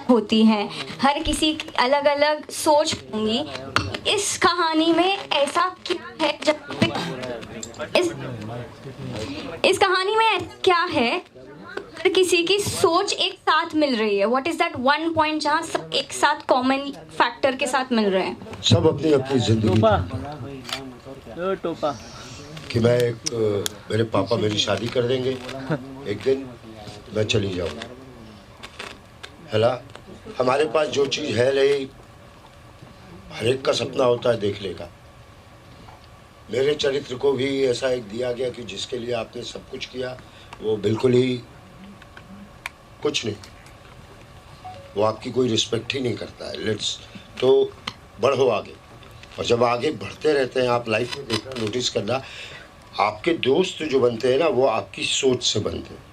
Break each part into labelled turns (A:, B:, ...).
A: होती हैं, हर किसी की अलग अलग सोच होंगी। इस कहानी में ऐसा क्या है इस कहानी में ऐसा क्या है, हर किसी की सोच एक साथ मिल रही है? What is that one point जहाँ सब एक साथ कॉमन फैक्टर के साथ मिल रहे हैं?
B: सब अपनी अपनी जिंदगी कि मेरे पापा मेरी शादी कर देंगे एक दिन, मैं चली जाऊंगा। है ना, हमारे पास जो चीज है नहीं, हर एक का सपना होता है देखने का। मेरे चरित्र को भी ऐसा एक दिया गया कि जिसके लिए आपने सब कुछ किया वो बिल्कुल ही कुछ नहीं, वो आपकी कोई रिस्पेक्ट ही नहीं करता है। लेट्स तो बढ़ो आगे, और जब आगे बढ़ते रहते हैं आप लाइफ में देखना, नोटिस करना, आपके दोस्त जो बनते हैं ना वो आपकी सोच से बनते हैं।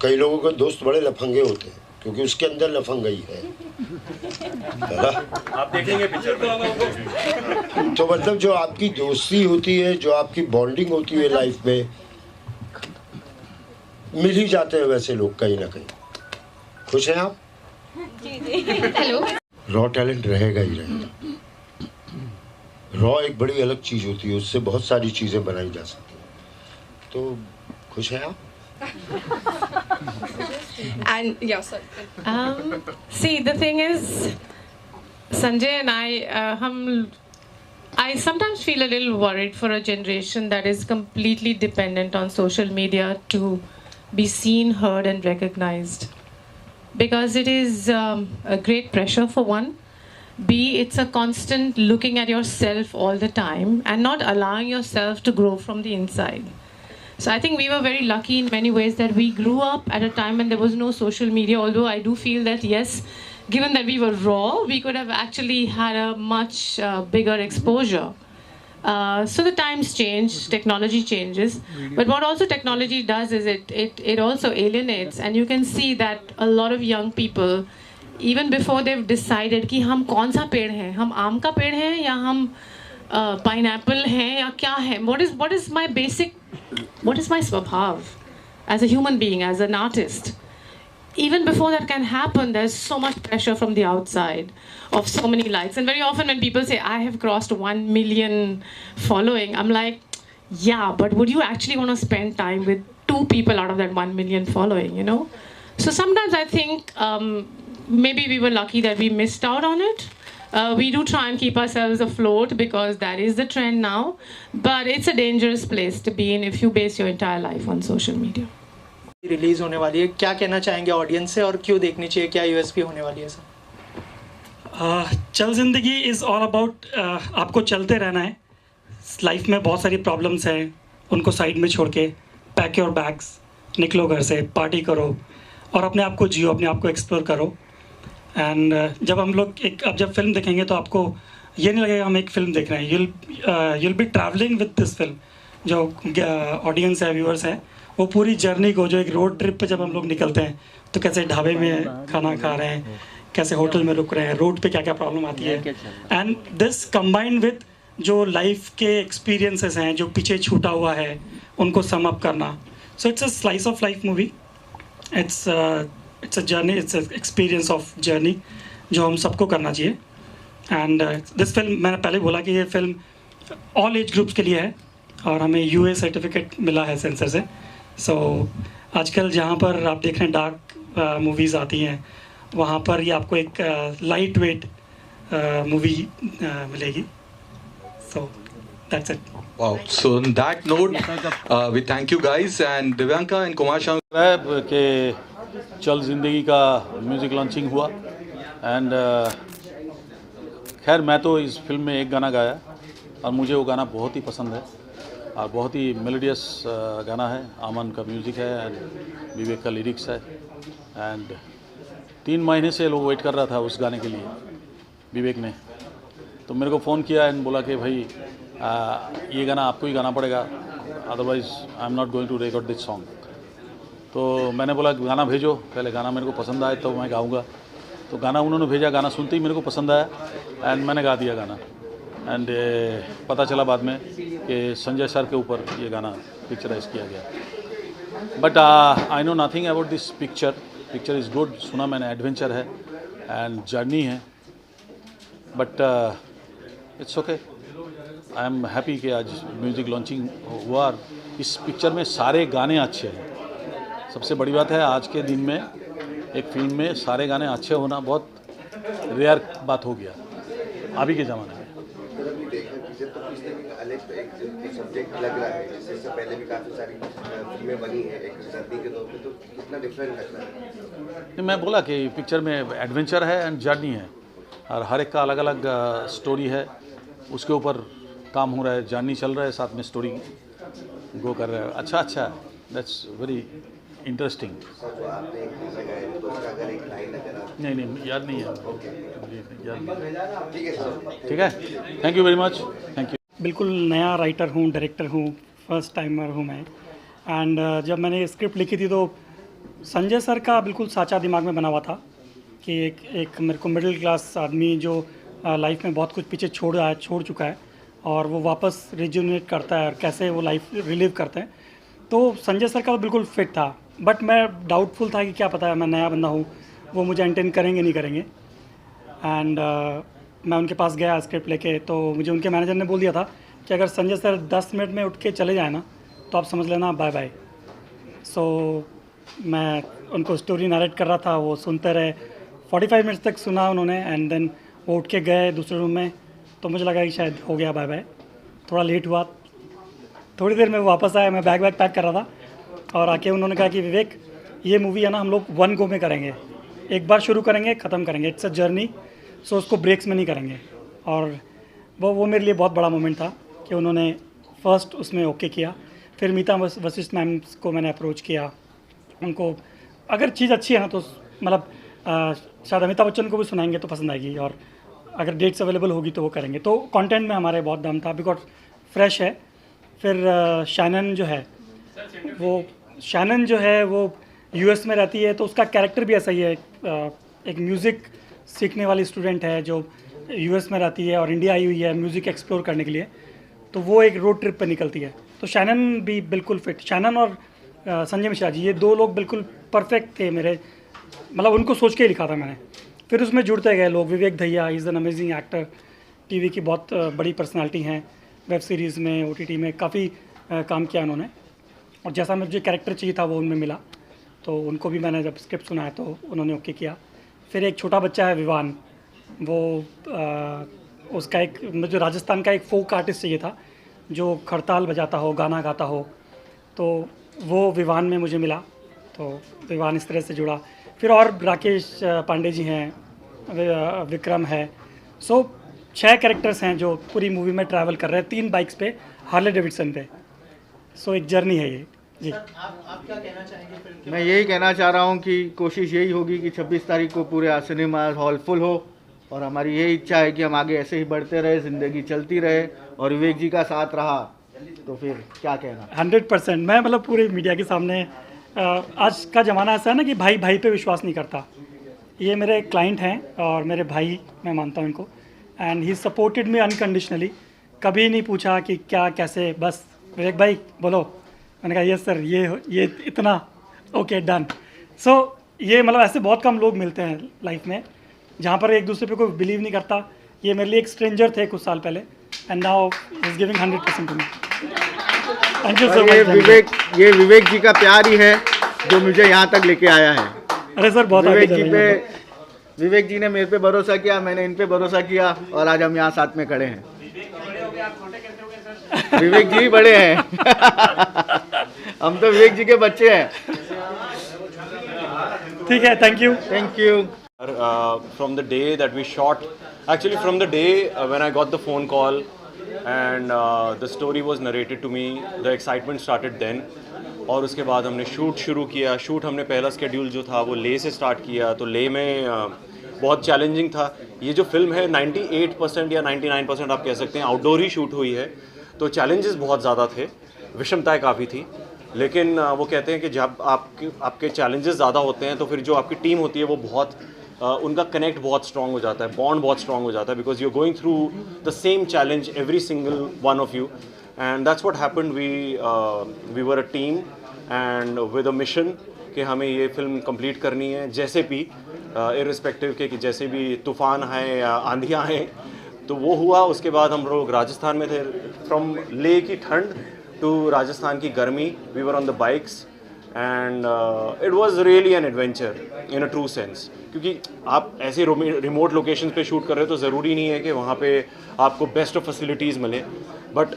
B: कई लोगों के दोस्त बड़े लफंगे होते हैं क्योंकि उसके अंदर लफंगाई है ना?
C: आप देखेंगे पिक्चर में।
B: तो मतलब जो आपकी दोस्ती होती है, जो आपकी बॉन्डिंग होती है लाइफ में, मिल ही जाते हैं वैसे लोग कहीं ना कहीं। खुश हैं आप?
A: जी जी। हेलो।
B: रॉ टैलेंट रहेगा ही रहेगा। रॉ एक बड़ी अलग चीज होती है, उससे बहुत सारी चीजें बनाई जा सकती हैं। तो खुश हैं आप?
D: And yeah, sorry. See, the thing is, Sanjay and I sometimes feel a little worried for a generation that is completely dependent on social media to be seen, heard, and recognized. Because it is a great pressure for one. B, it's a constant looking at yourself all the time and not allowing yourself to grow from the inside. So I think we were very lucky in many ways that we grew up at a time when there was no social media, although I do feel that yes, given that we were raw, we could have actually had a much bigger exposure. So the times change, technology changes, but what also technology does is it also alienates, and you can see that a lot of young people, even before they've decided कि हम कौन सा पेड़ हैं, हम आम का पेड़ हैं या हम पाइनएप्पल हैं या क्या है, what is my स्वभाव as a human being, as an artist. Even before that can happen, there's so much pressure from the outside of so many likes. And very often when people say, I have crossed 1 million following, I'm like, yeah, but would you actually want to spend time with 2 people out of that 1 million following, you know? So sometimes I think maybe we were lucky that we missed out on it. We do try and keep ourselves afloat because that is the trend now. But it's a dangerous place to be in if you base your entire life on social media.
E: Release होने वाली है, क्या कहना चाहेंगे audience से और क्यों देखनी चाहिए, क्या यूएसपी होने वाली है सर?
F: चल जिंदगी इज़ ऑल अबाउट आपको चलते रहना है। लाइफ में बहुत सारी प्रॉब्लम्स हैं, उनको साइड में छोड़ के पैक योर बैग्स, निकलो घर से, पार्टी करो और अपने आप को जियो, अपने आप को एक्सप्लोर करो। एंड जब हम लोग अब जब फिल्म देखेंगे तो आपको ये नहीं लगेगा हम एक फ़िल्म देख रहे हैं। you'll be travelling with this film. जो ऑडियंस है, व्यूअर्स हैं, वो पूरी जर्नी को, जो एक रोड ट्रिप पे जब हम लोग निकलते हैं तो कैसे ढाबे में खाना खा रहे हैं, कैसे होटल में रुक रहे हैं, रोड पे क्या क्या प्रॉब्लम आती है, एंड दिस कंबाइंड विद जो लाइफ के एक्सपीरियंसेस हैं जो पीछे छूटा हुआ है उनको सम अप करना। So it's a slice of life movie. It's a journey, it's a experience of journey जो हम सबको करना चाहिए। एंड दिस फिल्म, मैंने पहले बोला कि ये फिल्म ऑल एज ग्रुप्स के लिए है और हमें यूए सर्टिफिकेट मिला है सेंसर से। सो आजकल जहाँ पर आप देख रहे हैं डार्क मूवीज़ आती हैं, वहाँ पर ये आपको एक लाइट वेट मूवी मिलेगी। So that's it.
G: Wow. So on that note, we thank you guys, and Divyanka and Kumar Shankar
C: कि चल ज़िंदगी का म्यूज़िक लॉन्चिंग हुआ एंड खैर मैं तो इस फिल्म में एक गाना गाया और मुझे वो गाना बहुत ही पसंद है और बहुत ही मेलोडियस गाना है। आमन का म्यूज़िक है एंड विवेक का लिरिक्स है एंड 3 महीने से लोग वेट कर रहा था उस गाने के लिए। विवेक ने तो मेरे को फ़ोन किया एंड बोला कि भाई ये गाना आपको ही गाना पड़ेगा, otherwise I am not going to record this song. तो मैंने बोला गाना भेजो, पहले गाना मेरे को पसंद आए तो मैं गाऊंगा। तो गाना उन्होंने भेजा, गाना सुनते ही मेरे को पसंद आया एंड मैंने गा दिया गाना। एंड पता चला बाद में कि संजय सर के ऊपर ये गाना पिक्चराइज किया गया। But I know nothing about this picture picture is good, सुना मैंने एडवेंचर है एंड जर्नी है, but it's okay. I am happy कि आज म्यूज़िक लॉन्चिंग हुआ। इस पिक्चर में सारे गाने अच्छे हैं। सबसे बड़ी बात है आज के दिन में एक फिल्म में सारे गाने अच्छे होना बहुत रेयर बात हो गया अभी के ज़माने में।
B: सब्जेक्ट लग रहा है, इससे पहले भी काफ़ी सारी फिल्में बनी हैं एक सर्दी के दौर पे, तो कितना डिफरेंट लग रहा है?
C: मैं बोला कि पिक्चर में एडवेंचर है एंड जर्नी है और हर एक का अलग अलग स्टोरी है, उसके ऊपर काम हो रहा है, जर्नी चल रहा है, साथ में स्टोरी गो कर रहा है। अच्छा, दैट्स वेरी इंटरेस्टिंग। नहीं याद नहीं है, ठीक है। Thank you very much, thank you.
F: बिल्कुल नया राइटर हूँ, डायरेक्टर हूँ, फर्स्ट टाइमर हूँ मैं। एंड जब मैंने स्क्रिप्ट लिखी थी तो संजय सर का बिल्कुल साचा दिमाग में बना हुआ था कि एक मेरे को मिडिल क्लास आदमी जो लाइफ में बहुत कुछ पीछे छोड़ चुका है और वो वापस रिज्यूनेट करता है और कैसे वो लाइफ रिलीव करते हैं, तो संजय सर का तो बिल्कुल फिट था। बट मैं डाउटफुल था कि क्या पता है, मैं नया बंदा हूँ, वो मुझे एंटरटेन करेंगे नहीं करेंगे। एंड मैं उनके पास गया स्क्रिप्ट लेके, तो मुझे उनके मैनेजर ने बोल दिया था कि अगर संजय सर 10 मिनट में उठ के चले जाए ना तो आप समझ लेना बाय बाय। सो मैं उनको स्टोरी नरेट कर रहा था, वो सुनते रहे, 45 मिनट्स तक सुना उन्होंने एंड देन वो उठ के गए दूसरे रूम में, तो मुझे लगा कि शायद हो गया बाय बाय। थोड़ा लेट हुआ, थोड़ी देर में वो वापस आया, मैं बैग पैक कर रहा था और आके उन्होंने कहा कि विवेक ये मूवी है ना हम लोग 1 गो में करेंगे, एक बार शुरू करेंगे ख़त्म करेंगे, इट्स अ जर्नी, सो उसको ब्रेक्स में नहीं करेंगे। और वो मेरे लिए बहुत बड़ा मोमेंट था कि उन्होंने फर्स्ट उसमें ओके किया। फिर मीता वशिष्ठ मैम को मैंने अप्रोच किया, उनको अगर चीज़ अच्छी है ना तो मतलब शायद अमिताभ बच्चन को भी सुनाएंगे तो पसंद आएगी, और अगर डेट्स अवेलेबल होगी तो वो करेंगे। तो कंटेंट में हमारे बहुत दम था बिकॉज फ्रेश है। फिर शैनन जो है वो यूएस में रहती है, तो उसका कैरेक्टर भी ऐसा ही है, एक म्यूज़िक सीखने वाली स्टूडेंट है जो यूएस में रहती है और इंडिया आई हुई है म्यूज़िक एक्सप्लोर करने के लिए, तो वो एक रोड ट्रिप पे निकलती है। तो शैनन भी बिल्कुल फिट, शैनन और संजय मिश्रा जी, ये 2 लोग बिल्कुल परफेक्ट थे मेरे, मतलब उनको सोच के ही लिखा था मैंने। फिर उसमें जुड़ते गए लोग, Vivek Dahiya is an amazing actor, TV की बहुत बड़ी पर्सनालिटी हैं, वेब सीरीज़ में OTT में काफ़ी काम किया उन्होंने, और जैसा मुझे कैरेक्टर चाहिए था वो उनमें मिला, तो उनको भी मैंने जब स्क्रिप्ट सुनाया तो उन्होंने ओके किया। फिर एक छोटा बच्चा है विवान, वो उसका एक मुझे राजस्थान का एक फोक आर्टिस्ट चाहिए था जो खड़ताल बजाता हो, गाना गाता हो, तो वो विवान में मुझे मिला, तो विवान इस तरह से जुड़ा। फिर और राकेश पांडे जी हैं, विक्रम है, सो 6 कैरेक्टर्स हैं जो पूरी मूवी में ट्रैवल कर रहे हैं 3 बाइक्स पे, हार्ले डेविडसन पे। सो एक जर्नी है ये जी।
E: आप क्या कहना चाहेंगे फिल्म?
H: मैं यही कहना चाह रहा हूँ कि कोशिश यही होगी कि 26 तारीख को पूरे सिनेमा हॉल फुल हो, और हमारी यही इच्छा है कि हम आगे ऐसे ही बढ़ते रहे, ज़िंदगी चलती रहे, और विवेक जी का साथ रहा तो फिर क्या कहना।
F: 100% मैं मतलब पूरे मीडिया के सामने, आज का ज़माना ऐसा है ना कि भाई भाई पे विश्वास नहीं करता। ये मेरे क्लाइंट हैं और मेरे भाई, मैं मानता हूँ इनको, and he supported me unconditionally. कभी नहीं पूछा कि क्या कैसे, बस विवेक भाई बोलो, मैंने कहा यस सर, ये इतना ओके डन। सो ये मतलब ऐसे बहुत कम लोग मिलते हैं लाइफ में जहाँ पर एक दूसरे पे कोई बिलीव नहीं करता। ये मेरे लिए एक स्ट्रेंजर थे कुछ साल पहले, and now is giving 100% to me. Thank you so much.
H: ये विवेक जी का प्यार ही है जो मुझे यहाँ तक लेके आया है।
F: अरे सर बहुत
H: विवेक जी ने मेरे पे भरोसा किया, मैंने इन पे भरोसा किया, और आज हम यहाँ साथ में खड़े हैं। विवेक जी बड़े हैं हम तो विवेक जी के बच्चे हैं।
F: ठीक है, thank you.
I: From the day that we shot, actually from the day when I got the phone call and the story was narrated to me, the excitement started then. और उसके बाद हमने शूट शुरू किया। शूट हमने पहला schedule जो था वो ले से स्टार्ट किया, तो ले में बहुत चैलेंजिंग था। ये जो फिल्म है 98% या 99% आप कह सकते हैं आउटडोर ही शूट हुई है, तो चैलेंजेस बहुत ज़्यादा थे, विषमताएं काफ़ी थी। लेकिन वो कहते हैं कि जब आपके चैलेंजेस ज़्यादा होते हैं तो फिर जो आपकी टीम होती है वो बहुत उनका कनेक्ट बहुत स्ट्रॉन्ग हो जाता है, बॉन्ड बहुत स्ट्रॉन्ग हो जाता है, because you are going through the same challenge every single one of you, and that's what happened. We were a team and with a mission कि कि हमें ये फिल्म कंप्लीट करनी है जैसे भी, इर्रिस्पेक्टिव के कि जैसे भी तूफ़ान आए या आंधियाँ आए। तो वो हुआ। उसके बाद हम लोग राजस्थान में थे। फ्रॉम लेह की ठंड टू राजस्थान की गर्मी, we were on the bikes and it was really an adventure in a true sense. क्योंकि आप ऐसे रिमोट लोकेशंस पे शूट कर रहे हो तो ज़रूरी नहीं है कि वहाँ पे आपको बेस्ट ऑफ फैसिलिटीज़ मिले, but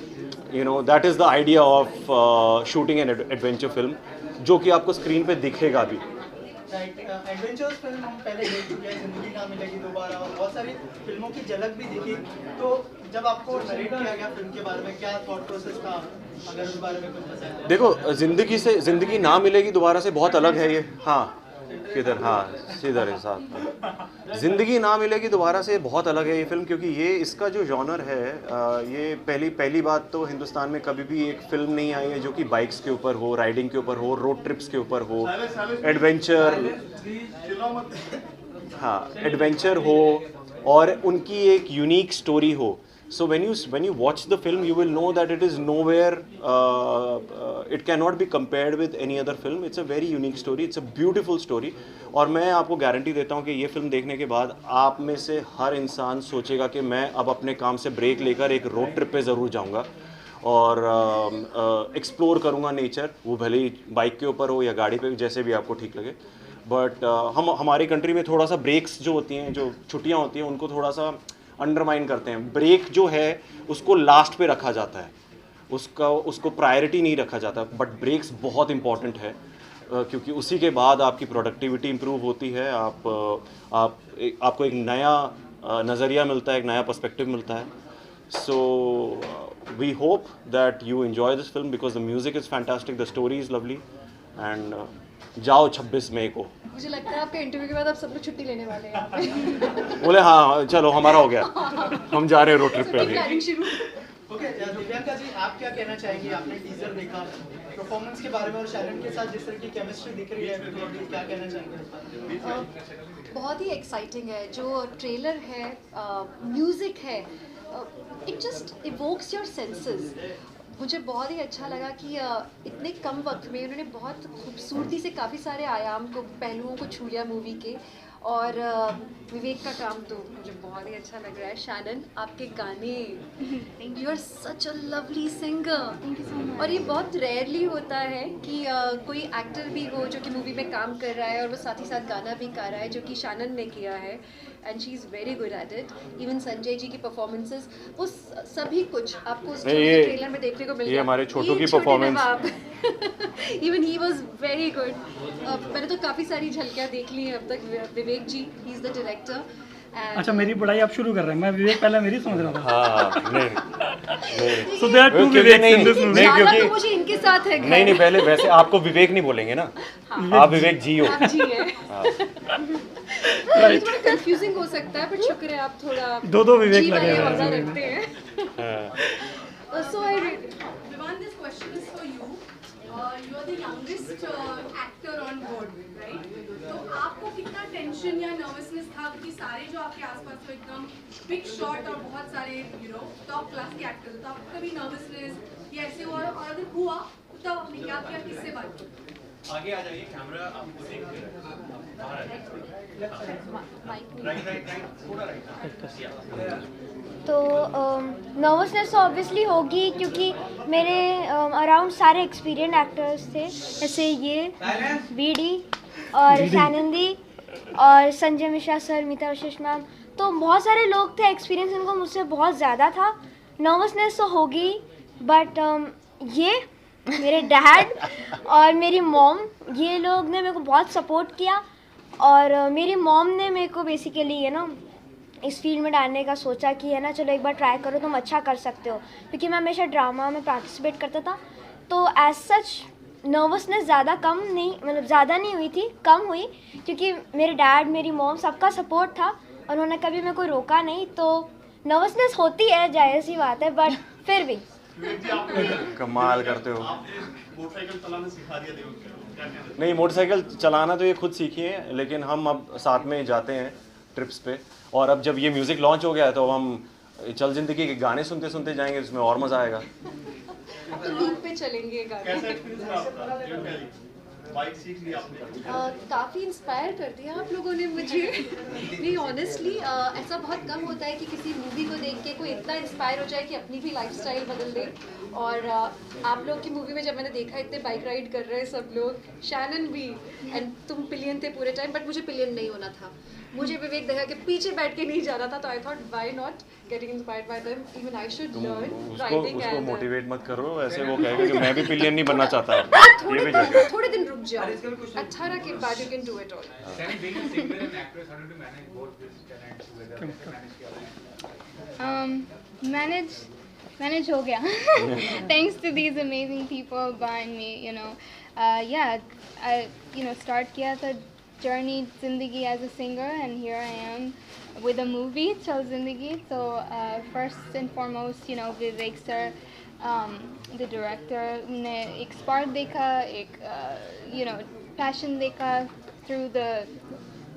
I: you know that is the idea of shooting an adventure film, जो कि आपको स्क्रीन पे दिखेगा भी।
E: एडवेंचर्स फिल्म हम पहले देख चुके हैं, जिंदगी ना मिलेगी दोबारा, और बहुत सारी फिल्मों की झलक भी दिखी। तो जब आपको नरेट किया गया फिल्म के बारे में, क्या थॉट प्रोसेस था, अगर उस बारे में कुछ बताएं?
I: देखो, ज़िंदगी ना मिलेगी दोबारा से बहुत अलग है ये। हाँ किधर, हाँ सीधर है साथ। ज़िंदगी ना मिलेगी दोबारा से बहुत अलग है ये फिल्म, क्योंकि ये इसका जो जॉनर है, ये पहली बात तो हिंदुस्तान में कभी भी एक फिल्म नहीं आई है जो कि बाइक्स के ऊपर हो, राइडिंग के ऊपर हो, रोड ट्रिप्स के ऊपर हो, एडवेंचर हो और उनकी एक यूनिक स्टोरी हो। So when you watch the film, you will know that it is nowhere, it cannot be compared with any other film. It's a very unique story. It's a beautiful story. और मैं आपको guarantee देता हूँ कि ये film देखने के बाद आप में से हर इंसान सोचेगा कि मैं अब अपने काम से ब्रेक लेकर एक रोड ट्रिप पे ज़रूर जाऊँगा और एक्सप्लोर करूँगा नेचर, वो भले ही बाइक के ऊपर हो या गाड़ी पे, जैसे भी आपको ठीक लगे। बट हमारी कंट्री में थोड़ा सा ब्रेक्स जो होती हैं, जो छुट्टियाँ होती हैं, उनको थोड़ा सा अंडरमाइन करते हैं। ब्रेक जो है उसको लास्ट पे रखा जाता है, उसको प्रायोरिटी नहीं रखा जाता, बट ब्रेक्स बहुत इंपॉर्टेंट है क्योंकि उसी के बाद आपकी प्रोडक्टिविटी इंप्रूव होती है, आपको एक नया नज़रिया मिलता है, एक नया पर्सपेक्टिव मिलता है। So we hope that you enjoy this film because the music is fantastic, the story is lovely and जाओ 26 मई को।
J: मुझे लगता है आपके इंटरव्यू के बाद आप सब लोग छुट्टी लेने वाले हैं।
I: बोले हाँ चलो हमारा हो गया, हम जा रहे हैं रोड ट्रिप पे अभी।
E: ओके दिव्यांका जी, आप क्या कहना चाहेंगे? आपने टीजर देखा, परफॉर्मेंस के बारे में और शैरन के साथ जिस तरह की केमिस्ट्री दिख रही है, क्या कहना चाहेंगे?
J: बहुत ही एक्साइटिंग है जो ट्रेलर है, म्यूजिक है, it just evokes your senses. मुझे बहुत ही अच्छा लगा कि इतने कम वक्त में उन्होंने बहुत खूबसूरती से काफ़ी सारे आयाम को, पहलुओं को छू लिया मूवी के। और विवेक का काम तो मुझे बहुत ही अच्छा लग रहा है। शैनन, आपके गाने, you are such a lovely singer. और ये बहुत रेयरली होता है कि कोई एक्टर भी हो जो कि मूवी में काम कर रहा है और वो साथ ही साथ गाना भी गा रहा है, जो कि शैनन ने किया है and she is very good at it. Even Sanjay ji की परफॉर्मेंसेस, वो सभी कुछ आपको उस ट्रेलर में देखने को मिल गया।
I: ये हमारे छोटू की performance
J: even he was very good. मैंने तो काफ़ी सारी झलकियाँ देख ली हैं अब तक। विवेक जी, ही इज़ द डायरेक्टर।
F: अच्छा, मेरी पढ़ाई आप शुरू कर रहे हैं, मैं विवेक पहले मेरी समझ रहा था।
I: हाँ नहीं
F: so there are two Vivek in this movie.
J: क्योंकि मुझे इनके साथ है।
I: नहीं पहले वैसे आपको विवेक नहीं बोलेंगे ना, आप विवेक जी हो।
J: आप जी है। थोड़ा कंफ्यूजिंग हो सकता है, पर शुक्र है आप थोड़ा
F: दो विवेक लगे हैं,
J: मजा रखते हैं। सो आई
K: Vivan, this question is for you. You are the youngest actor on board, right? तो आपको कितना टेंशन या नर्वसनेस था, क्योंकि सारे जो आपके आसपास तो एकदम बिग शॉट और बहुत सारे टॉप क्लास के एक्टर, तो आपको कभी नर्वसनेस या ऐसे हुआ? और अगर हुआ तो तब आपने क्या किया, किससे बात की?
L: आगे आ जाइए, कैमरा आपको देख
M: तो नर्वसनेस तो ऑब्वियसली होगी, क्योंकि मेरे अराउंड सारे एक्सपीरियंस एक्टर्स थे, जैसे ये बीडी और सैनंदी और संजय मिश्रा सर, मीता वशिष्ठ मैम, तो बहुत सारे लोग थे। एक्सपीरियंस इनको मुझसे बहुत ज़्यादा था। नर्वसनेस तो होगी, बट ये मेरे डैड और मेरी मॉम, ये लोग ने मेरे को बहुत सपोर्ट किया। और मेरी मॉम ने मेरे को बेसिकली इस फील्ड में डालने का सोचा कि चलो एक बार ट्राई करो, तुम अच्छा कर सकते हो, क्योंकि मैं हमेशा ड्रामा में पार्टिसिपेट करता था। तो एज सच नर्वसनेस ज़्यादा कम नहीं, मतलब ज़्यादा नहीं हुई थी, कम हुई, क्योंकि मेरे डैड, मेरी मॉम, सबका सपोर्ट था और उन्होंने कभी मेरे को रोका नहीं। तो नर्वसनेस होती है, जायज़ सी बात है, बट फिर भी
I: कमाल करते हो।
L: मोटरसाइकिल चलाना सिखा दिया देव?
I: नहीं, मोटरसाइकिल चलाना तो ये खुद सीखी है, लेकिन हम अब साथ में जाते हैं ट्रिप्स पे। और अब जब ये म्यूज़िक लॉन्च हो गया है तो हम चल जिंदगी के गाने सुनते सुनते जाएंगे, उसमें और मज़ा आएगा।
J: तो लूप पे चलेंगे गाने।
L: बाइक सीख ली आपने?
J: काफ़ी इंस्पायर कर दिया आप लोगों ने मुझे। नहीं ऑनेस्टली ऐसा बहुत कम होता है कि किसी मूवी को देख के कोई इतना इंस्पायर हो जाए कि अपनी भी लाइफस्टाइल बदल दे। और आप लोग की मूवी में जब मैंने देखा इतने बाइक राइड कर रहे हैं सब लोग, शैनन भी, एंड तुम पिलियन थे पूरे टाइम, बट मुझे पिलियन नहीं होना था, मुझे विवेक दहिया के पीछे बैठ के नहीं जाना था। तो I thought why not getting inspired by them, even I should learn riding.
I: उसको मोटिवेट मत करो, ऐसे वो कहेगा कि मैं भी पिलियन नहीं बनना चाहता है। ये भी जगह
J: थोड़े दिन रुक जाओ, 18 के बाद you can do it all.
M: Manage हो गया thanks to these amazing people behind me, you know. Yeah, I start किया था journey Zindagi as a singer, and here I am with a movie Chal Zindagi. So first and foremost, you know, Vivek sir, the director, ने एक spark देखा, एक you know passion देखा through the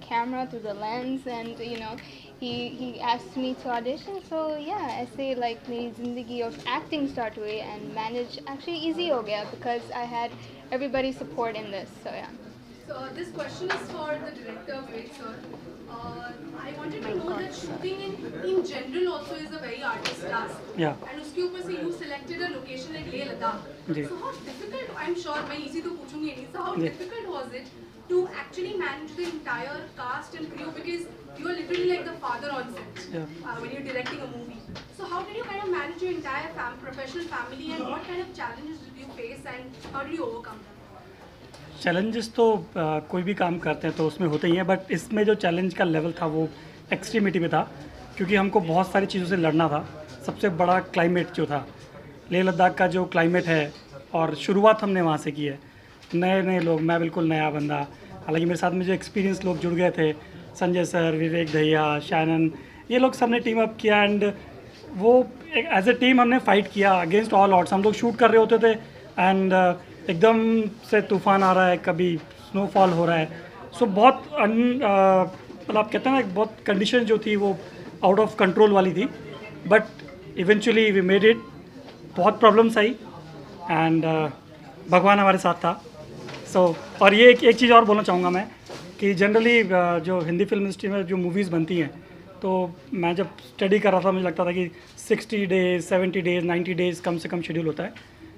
M: camera, through the lens, and you know he asked me to audition. So yeah, ऐसे like मेरी ज़िंदगी of acting start हुई, and manage actually easy हो गया because I had everybody's support in this. So yeah.
K: So this question is for the director, Vivek sir. I wanted to know that shooting in general also is a very artist task.
F: Yeah.
K: And उसके ऊपर से you selected a location like Leh Ladakh. So how difficult? I'm sure मैं इसी तो पूछूंगी नहीं. So how difficult was it to actually manage the entire cast and crew, because you are literally like the father on set when you're directing a movie. So how did you kind of manage your entire professional family, and what kind of challenges did you face, and how did you overcome them?
F: Challenges तो कोई भी काम करते हैं तो उसमें होते ही हैं, बट इसमें जो चैलेंज का लेवल था वो एक्सट्रीमिटी में था, क्योंकि हमको बहुत सारी चीज़ों से लड़ना था। सबसे बड़ा क्लाइमेट जो था, लेह लद्दाख का जो क्लाइमेट है, और शुरुआत हमने वहाँ से की है। नए लोग, मैं बिल्कुल नया बंदा, हालांकि मेरे साथ में जो एक्सपीरियंस लोग जुड़ गए थे, संजय सर, विवेक दहिया, शैनन, ये लोग सब ने टीम अप किया, एंड वो एज ए टीम हमने फाइट किया अगेंस्ट ऑल ऑड्स। हम लोग शूट कर रहे होते थे एंड एकदम से तूफ़ान आ रहा है, कभी स्नोफॉल हो रहा है, सो बहुत मतलब आप कहते हैं ना, बहुत कंडीशन जो थी वो आउट ऑफ कंट्रोल वाली थी, but eventually we made it. बहुत प्रॉब्लम्स आई एंड भगवान हमारे साथ था। और ये एक चीज़ और बोलना चाहूँगा मैं कि जनरली जो हिंदी फिल्म इंडस्ट्री में जो मूवीज़ बनती हैं, तो मैं जब स्टडी कर रहा था मुझे लगता था कि 60 डेज़, 70 डेज़, 90 डेज़ कम से कम शेड्यूल होता है।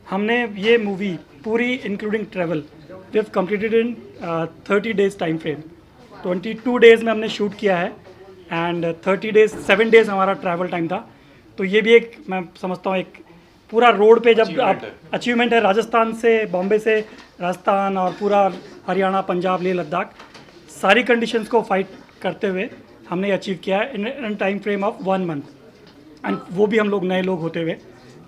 F: हमने ये मूवी पूरी including travel we have completed in 30 days time frame. 22 days में हमने शूट किया है एंड 30 डेज़ 7 डेज़ हमारा ट्रैवल टाइम था। तो ये भी एक, मैं समझता हूँ, एक पूरा रोड पे जब आप अचीवमेंट है, राजस्थान से, बॉम्बे से राजस्थान, और पूरा हरियाणा, पंजाब, लेह लद्दाख, सारी कंडीशंस को फाइट करते हुए हमने अचीव किया है in time frame of 1 month, and वो भी हम लोग नए लोग होते हुए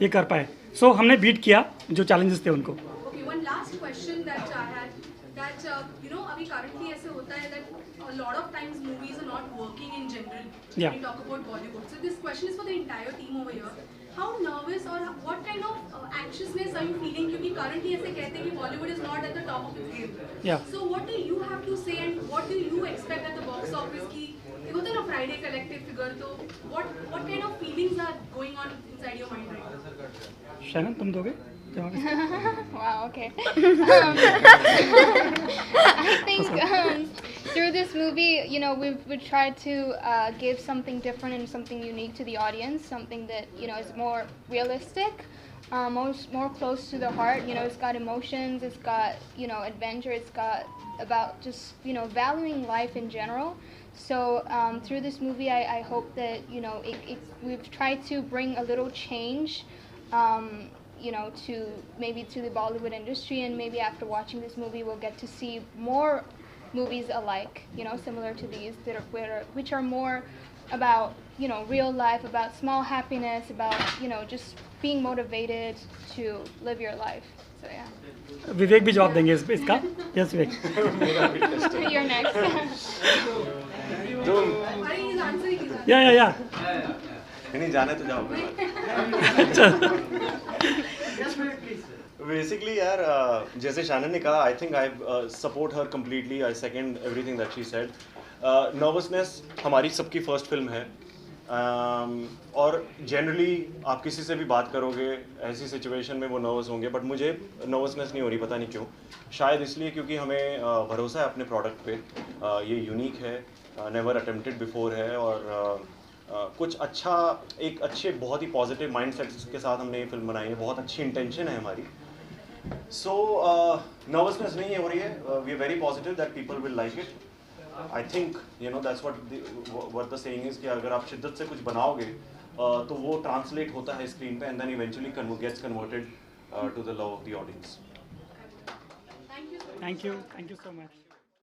F: ये कर पाए। सो हमने बीट किया जो चैलेंजेस थे उनको।
K: Okay, one last question that I had, that you know, अभी currently ऐसे होता है that a lot of times movies are not working in general.
F: Yeah.
K: When you talk about Bollywood. So this question is for the entire team over here. How nervous or what kind of anxiousness are you feeling? क्योंकि currently ऐसे कहते हैं कि Bollywood is not at the top of its game.
F: Yeah.
K: So what do you have to say, and what do you expect at the box office? की एक होता है ना Friday collective figure, तो what kind of feelings are going on inside your mind right now?
F: Shannon, तुम दोगे जवाब?
M: Wow, okay. I think through this movie, you know, we've tried to give something different and something unique to the audience, something that, you know, is more realistic, more close to the heart. You know, it's got emotions, it's got, you know, adventure, it's got about just, you know, valuing life in general. So through this movie, I hope that, you know, we've tried to bring a little change, you know, to the Bollywood industry, and maybe after watching this movie, we'll get to see more movies alike, you know, similar to these, which are more about, you know, real life, about small happiness, about, you know, just being motivated to live your life. So yeah.
F: विवेक भी जवाब देंगे इसका। Yes Vivek.
M: You're next.
F: या
I: नहीं जाना तो जाओ। Basically यार, जैसे शैनन ने कहा, I think I support her completely, I second everything that she said. Nervousness हमारी सबकी फर्स्ट फिल्म है, और जनरली आप किसी से भी बात करोगे ऐसी सिचुएशन में वो नर्वस होंगे, बट मुझे नर्वसनेस नहीं हो रही, पता नहीं क्यों। शायद इसलिए क्योंकि हमें भरोसा है अपने प्रोडक्ट पे। ये यूनिक है, नेवर अटेम्प्टेड बिफोर है, और कुछ अच्छा, एक अच्छे बहुत ही पॉजिटिव माइंडसेट के साथ हमने ये फिल्म बनाई है, बहुत अच्छी इंटेंशन है हमारी। सो नर्वसनेस नहीं हो रही है, we are very positive that people will like it. I think you know that's what the saying is कि अगर आप शिद्दत से कुछ बनाओगे तो वो ट्रांसलेट होता है स्क्रीन पे, and then eventually gets converted to the love of the audience.
F: Thank you so much.